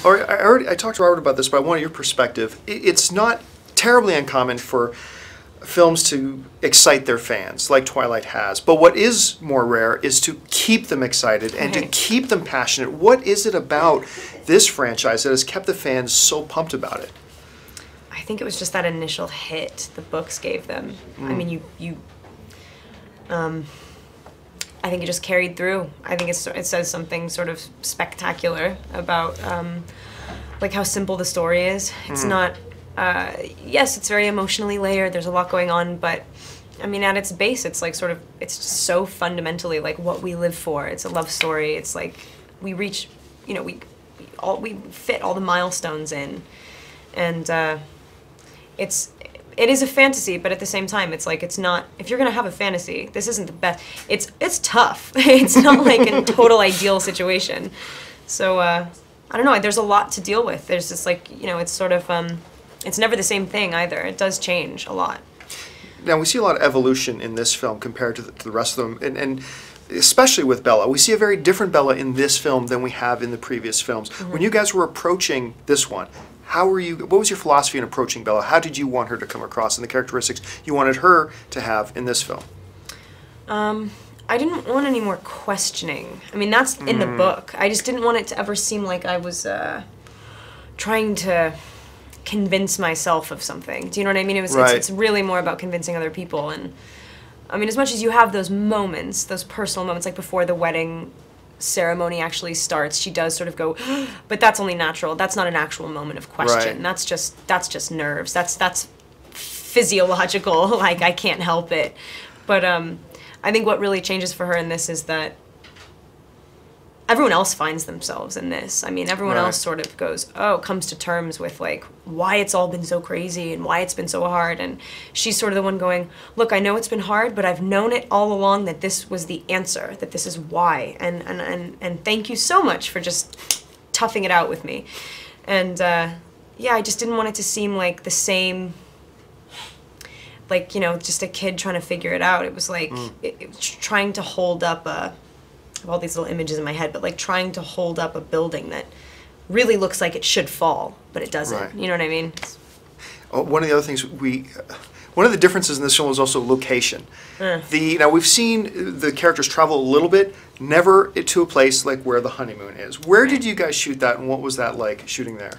I talked to Robert about this, but I want your perspective. It's not terribly uncommon for films to excite their fans, like Twilight has. But what is more rare is to keep them excited and to keep them passionate. What is it about this franchise that has kept the fans so pumped about it? I think it was just that initial hit the books gave them. I mean, I think it just carried through. I think it says something sort of spectacular about like how simple the story is. It's not, yes, it's very emotionally layered, there's a lot going on, but I mean, at its base, it's like sort of, it's just so fundamentally like what we live for. It's a love story. It's like we reach, you know, we fit all the milestones in, and it is a fantasy, but at the same time, it's like, it's not, if you're gonna have a fantasy, this isn't the best. It's tough. It's not like a total ideal situation. So, I don't know, there's a lot to deal with. There's just like, you know, it's sort of, it's never the same thing either. It does change a lot. Now, we see a lot of evolution in this film compared to the rest of them, and especially with Bella. We see a very different Bella in this film than we have in the previous films. When you guys were approaching this one, what was your philosophy in approaching Bella? How did you want her to come across and the characteristics you wanted her to have in this film? I didn't want any more questioning. I mean, that's in the book. I just didn't want it to ever seem like I was trying to convince myself of something. Do you know what I mean? It's really more about convincing other people. And I mean, as much as you have those moments, those personal moments, like before the wedding ceremony actually starts, she does sort of go, but that's only natural. That's not an actual moment of question. That's just nerves. That's physiological. Like, I can't help it. But I think what really changes for her in this is that everyone else finds themselves in this. I mean, everyone else sort of comes to terms with like why it's all been so crazy and why it's been so hard, and she's sort of the one going, look, I know it's been hard, but I've known it all along that this was the answer, that this is why, and thank you so much for just toughing it out with me. And yeah, I just didn't want it to seem like the same, like, you know, just a kid trying to figure it out. It was like it was trying to hold up I have all these little images in my head, but like trying to hold up a building that really looks like it should fall, but it doesn't. You know what I mean? One of the other things one of the differences in this film is also location. Now we've seen the characters travel a little bit, never to a place like where the honeymoon is. Where did you guys shoot that, and what was that like shooting there?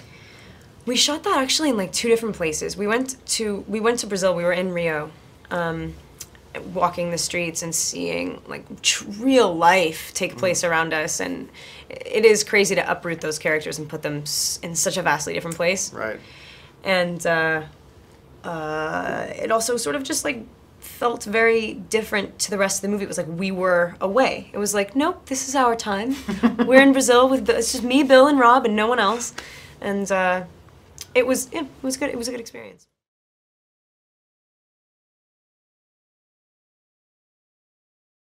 We shot that actually in like 2 different places. We went to Brazil. We were in Rio. Walking the streets and seeing like real life take place around us, and it is crazy to uproot those characters and put them in such a vastly different place. Right. And it also sort of just like felt very different to the rest of the movie. It was like we were away. It was like, nope, this is our time. We're in Brazil with it's just me, Bill, and Rob, and no one else. And it was good. It was a good experience.